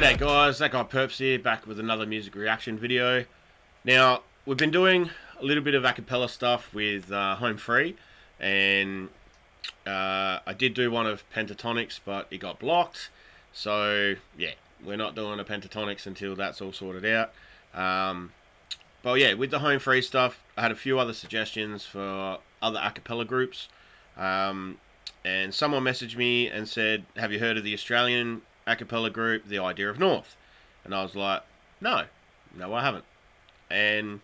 G'day guys, that guy Purps here, back with another music reaction video. Now, we've been doing a little bit of acapella stuff with Home Free, and I did do one of Pentatonics, but it got blocked. So, yeah, we're not doing a Pentatonics until that's all sorted out. But yeah, with the Home Free stuff, I had a few other suggestions for other acapella groups. And someone messaged me and said, have you heard of the Australian acapella group, The Idea of North? And I was like, no, I haven't. And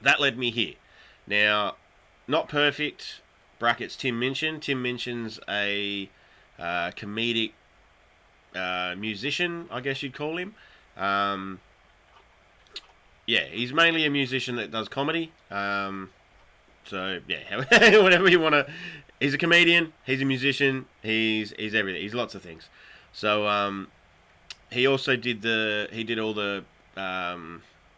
that led me here. Now, Not Perfect, brackets Tim Minchen. Tim Minchen's a comedic musician, I guess you'd call him. Yeah, he's mainly a musician that does comedy. So yeah, whatever you want to. He's a comedian. He's a musician. He's everything. He's lots of things. So he also did all the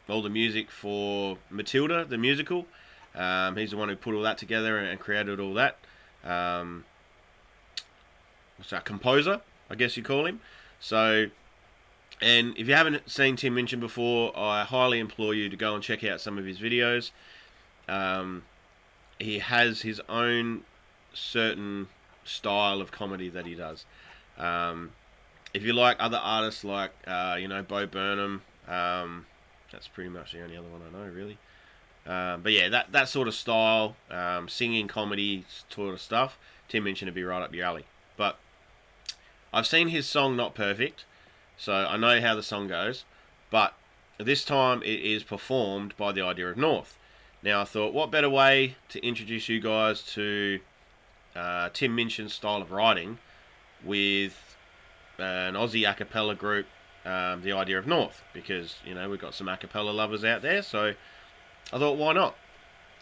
music for Matilda the musical. He's the one who put all that together and created all that. What's that? Composer, I guess you call him. So, and if you haven't seen Tim Minchin before, I highly implore you to go and check out some of his videos. He has his own certain style of comedy that he does. If you like other artists like Bo Burnham, that's pretty much the only other one I know really. But yeah, that sort of style, singing comedy sort of stuff, Tim Minchin would be right up your alley. But I've seen his song Not Perfect, so I know how the song goes. But this time it is performed by The Idea of North. Now I thought, what better way to introduce you guys to Tim Minchin's style of writing with an Aussie acapella group, The Idea of North, because we've got some acapella lovers out there. So I thought, why not?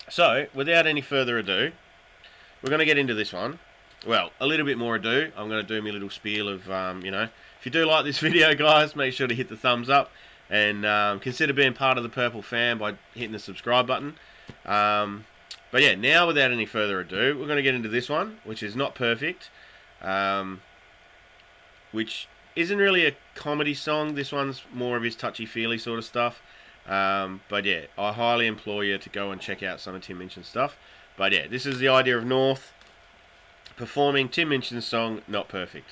So without any further ado, we're going to get into this one. Well, a little bit more ado. I'm going to do my little spiel of if you do like this video, guys, make sure to hit the thumbs up and consider being part of the Purple fam by hitting the subscribe button. But yeah, now without any further ado, we're going to get into this one, which is Not Perfect, which isn't really a comedy song. This one's more of his touchy-feely sort of stuff. But yeah, I highly implore you to go and check out some of Tim Minchin's stuff. But yeah, this is The Idea of North performing Tim Minchin's song Not Perfect.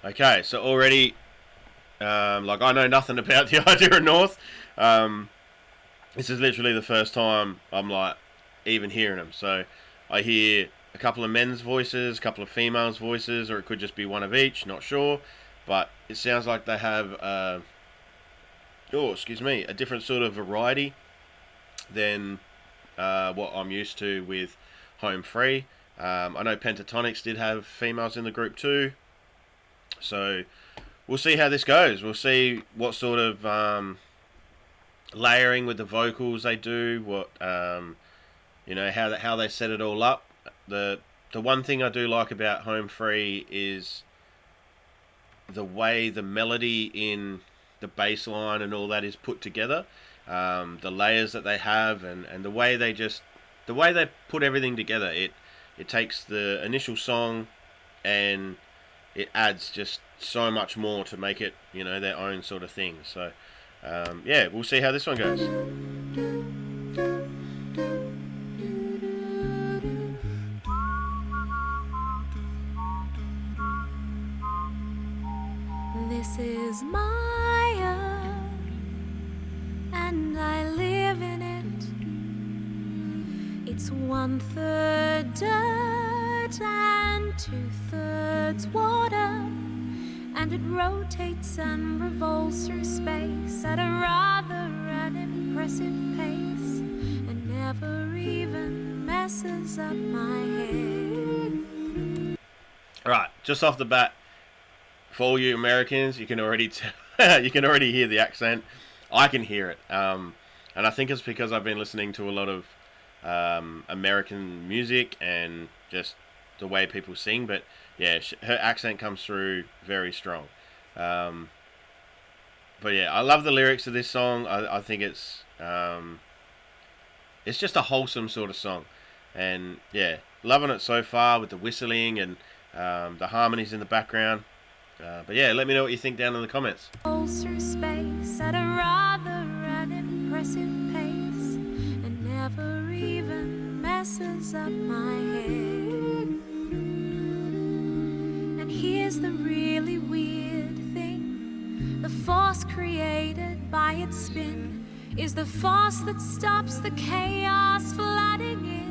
Okay, so already, I know nothing about The Idea of North. This is literally the first time I'm even hearing them. So I hear a couple of men's voices, a couple of females' voices, or it could just be one of each, not sure. But it sounds like they have, a different sort of variety than what I'm used to with Home Free. I know Pentatonics did have females in the group too. So we'll see how this goes. We'll see what sort of layering with the vocals they do. What how they set it all up. The one thing I do like about Home Free is the way the melody in the bass line and all that is put together. The layers that they have and the way they put everything together. It takes the initial song and it adds just so much more to make it, their own sort of thing. So, yeah, we'll see how this one goes. This is my earth, and I live in it. It's 1/3 dirt and 2/3 water, and it rotates and revolves through space at a rather an impressive pace, and never even messes up my head. Alright, just off the bat, for all you Americans, you can already hear the accent. I can hear it, and I think it's because I've been listening to a lot of American music and just the way people sing. But yeah, her accent comes through very strong. But yeah, I love the lyrics of this song. I think it's it's just a wholesome sort of song, and yeah, loving it so far with the whistling and the harmonies in the background. But yeah, let me know what you think down in the comments. Through space at a rather an impressive pace, and never even messes up my head. And here's the really weird thing: the force created by its spin is the force that stops the chaos flooding in.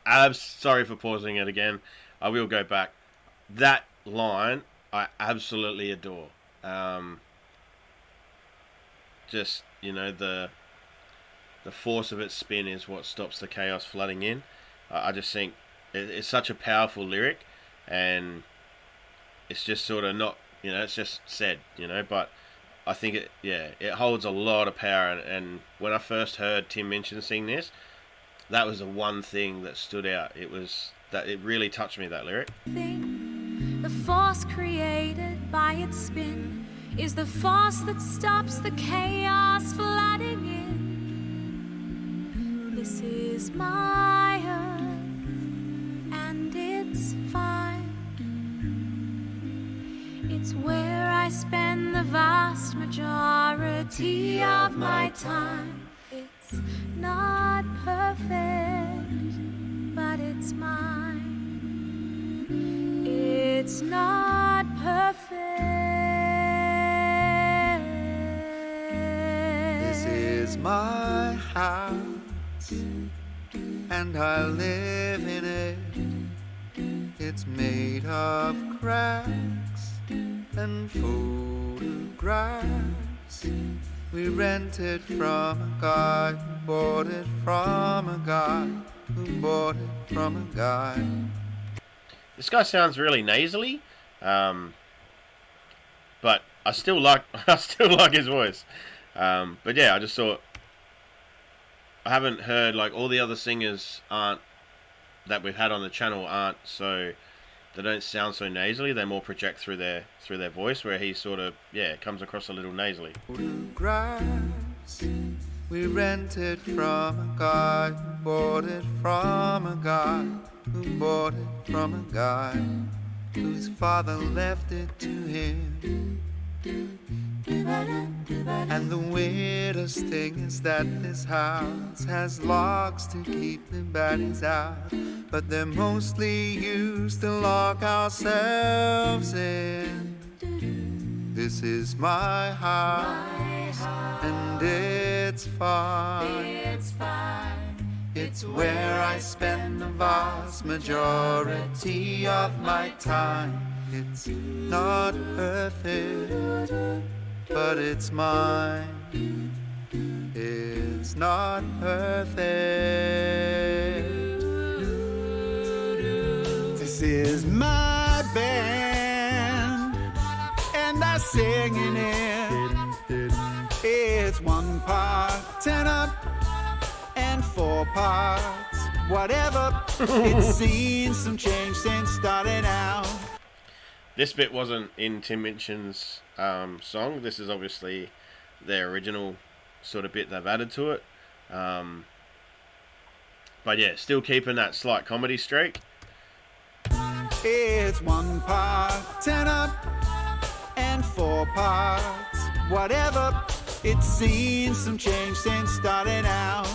I'm sorry for pausing it again. I will go back. That line I absolutely adore. Just the force of its spin is what stops the chaos flooding in. I just think it's such a powerful lyric, and it's just sort of not it's just said but I think it holds a lot of power, and when I first heard Tim Minchin sing this, that was the one thing that stood out. It was that it really touched me, that lyric. The force created by its spin is the force that stops the chaos flooding in. This is my earth, and it's fine. It's where I spend the vast majority of my time. It's not perfect, but it's mine. It's not perfect. This is my house, and I live in it. It's made of cracks and photographs. We rent it from a guy who bought it from a guy who bought it from a guy. This guy sounds really nasally, but I still like his voice. But yeah, I just thought I haven't heard all the other singers that we've had on the channel so they don't sound so nasally. They more project through their voice, where he sort of comes across a little nasally. Photographs. We rented from a guy who bought it from a guy who bought it from a guy whose father left it to him. And the weirdest thing is that this house has locks to keep the baddies out, but they're mostly used to lock ourselves in. This is my house, and it's fine. It's where I spend the vast majority of my time. It's not perfect, but it's mine. It's not perfect. This is my band, and I sing in it. It's one part tenor and 4 parts whatever. It's seen some change since starting out. This bit wasn't in Tim Minchin's song. This is obviously their original sort of bit they've added to it. But yeah, still keeping that slight comedy streak. It's 1 part tenor and 4 parts whatever. It's seen some change since starting out.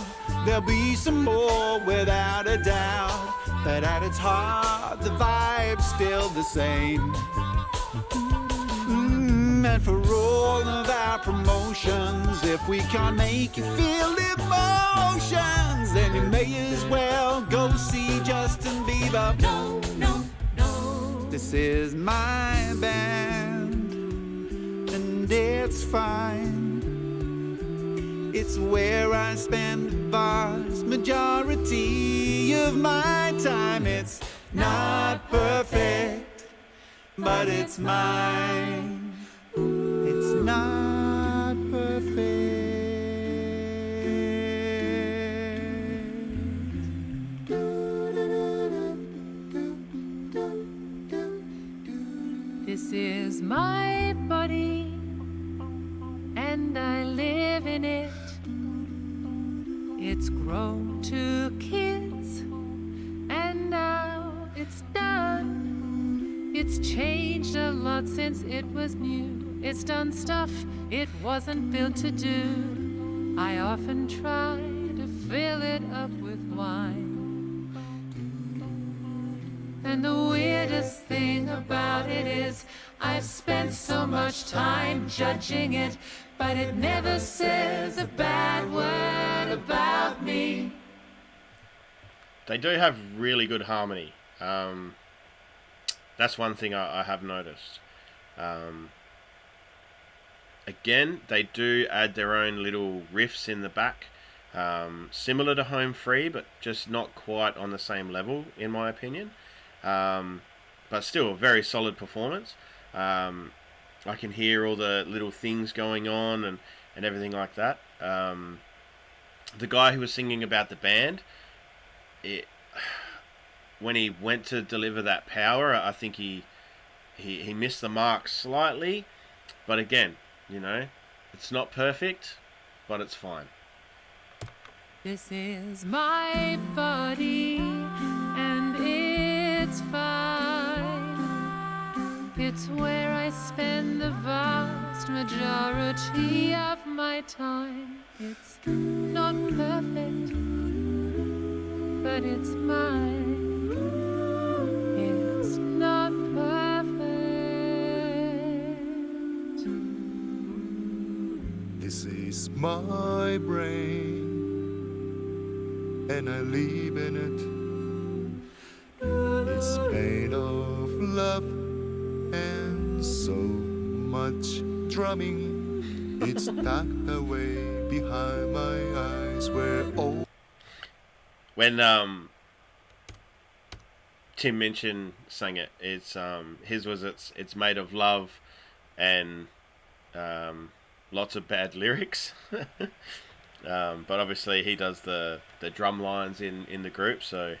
There'll be some more without a doubt, but at its heart the vibe's still the same. And for all of our promotions, if we can't make you feel emotions, then you may as well go see Justin Bieber. No, no, no. This is my band, and it's fine. It's where I spend the vast majority of my time. It's not perfect, but it's mine. It's not perfect. This is my body, and I live in it. It's grown 2 kids, and now it's done. It's changed a lot since it was new. It's done stuff it wasn't built to do. I often try to fill it up with wine. And the weirdest thing about it is I've spent so much time judging it, but it never says a bad word about me. They do have really good harmony. That's one thing I have noticed. Again, they do add their own little riffs in the back, similar to Home Free, but just not quite on the same level, in my opinion. But still, a very solid performance. I can hear all the little things going on and everything like that. The guy who was singing about the band, when he went to deliver that power, I think he missed the mark slightly. But again, you know, it's not perfect, but it's fine. This is my body, and it's fine. It's where I spend the vast majority of my time. It's not perfect, but it's mine. It's not perfect. This is my brain, and I live in it. It's made of love and so much drumming. It's tucked away behind my eyes where all... When Tim Minchen sang it, it's his was it's made of love and lots of bad lyrics. But obviously he does the drum lines in the group, so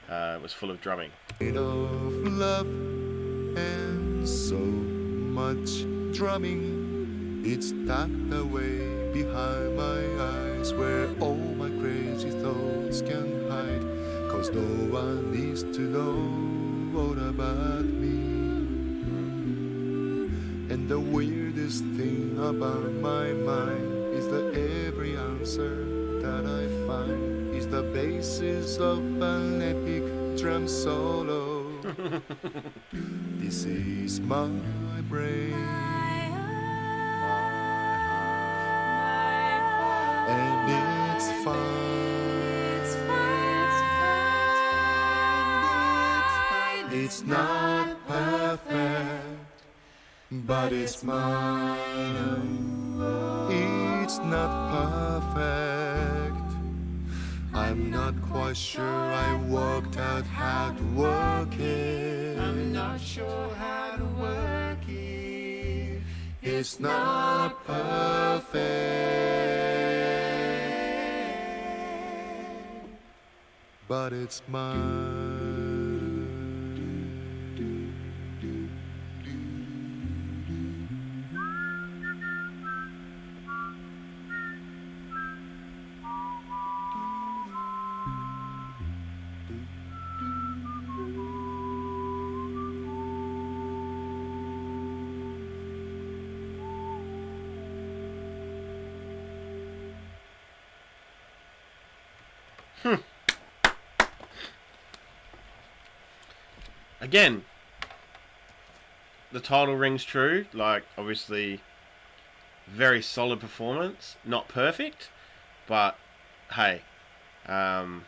it was full of drumming. Made of love and so much drumming. It's tucked away behind my eyes where all my crazy thoughts can hide. 'Cause no one needs to know all about me. And the weirdest thing about my mind is that every answer that I find is the basis of an epic drum solo. This is my brain, and it's fine. It's not perfect, but it's mine. It's not perfect. I'm not quite sure I worked out how to work it. I'm not sure how to work it. It's not perfect, but it's mine. Again, the title rings true. Like, obviously, very solid performance. Not perfect, but hey, I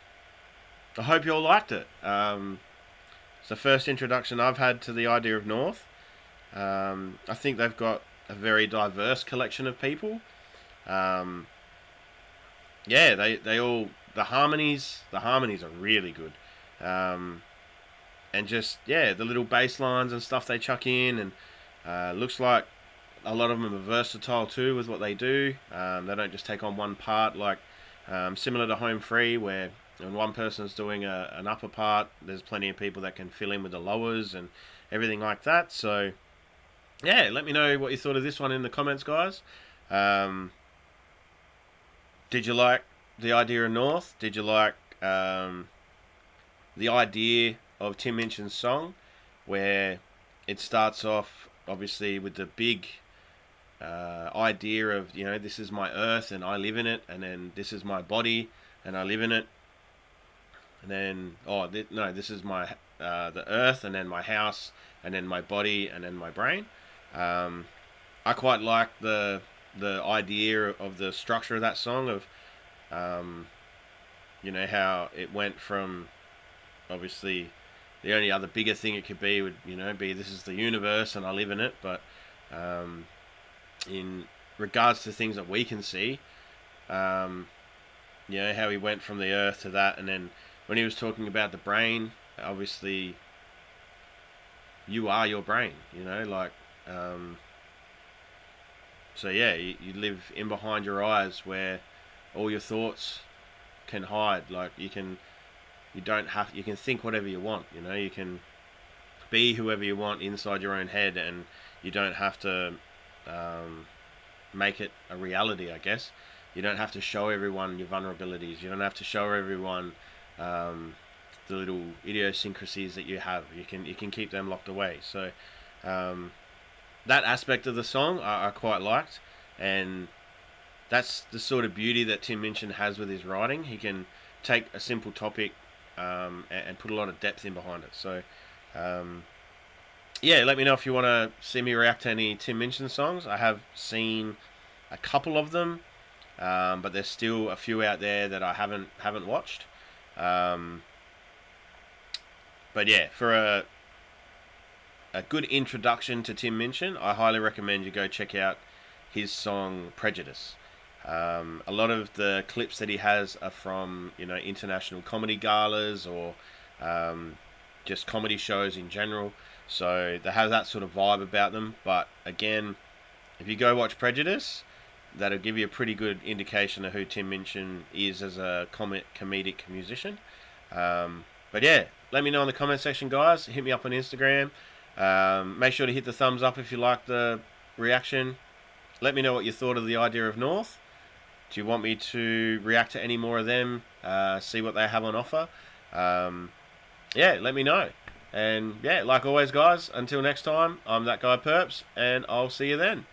hope you all liked it. It's the first introduction I've had to the idea of North. I think they've got a very diverse collection of people. Yeah, they all the harmonies are really good. And just, yeah, the little bass lines and stuff they chuck in, and looks like a lot of them are versatile too with what they do. They don't just take on one part, like similar to Home Free, where when one person's doing an upper part, there's plenty of people that can fill in with the lowers and everything like that. So, yeah, let me know what you thought of this one in the comments, guys. Did you like the idea of North? Did you like the idea of Tim Minchen's song, where it starts off obviously with the big idea of, you know, this is my earth and I live in it, and then this is my body and I live in it, and then no, this is my the earth, and then my house, and then my body, and then my brain. I quite like the idea of the structure of that song, of you know, how it went from, obviously, the only other bigger thing it could be would, you know, be this is the universe and I live in it, but in regards to things that we can see, you know, how he went from the earth to that, and then when he was talking about the brain, obviously you are your brain, you know, like so yeah, you live in behind your eyes where all your thoughts can hide. Like you can think whatever you want, you know, you can be whoever you want inside your own head, and you don't have to make it a reality, I guess. You don't have to show everyone your vulnerabilities. You don't have to show everyone the little idiosyncrasies that you have. You can keep them locked away. So that aspect of the song I quite liked, and that's the sort of beauty that Tim Minchin has with his writing. He can take a simple topic and put a lot of depth in behind it. So yeah, let me know if you want to see me react to any Tim Minchin songs. I have seen a couple of them, but there's still a few out there that I haven't watched. But yeah, for a good introduction to Tim Minchin, I highly recommend you go check out his song Prejudice. A lot of the clips that he has are from, you know, international comedy galas, or just comedy shows in general. So they have that sort of vibe about them. But again, if you go watch Prejudice, that'll give you a pretty good indication of who Tim Minchin is as a comedic musician. But yeah, let me know in the comment section, guys. Hit me up on Instagram. Make sure to hit the thumbs up if you like the reaction. Let me know what you thought of the idea of North. Do you want me to react to any more of them? See what they have on offer? Yeah, let me know. And yeah, like always, guys, until next time, I'm that guy Purps, and I'll see you then.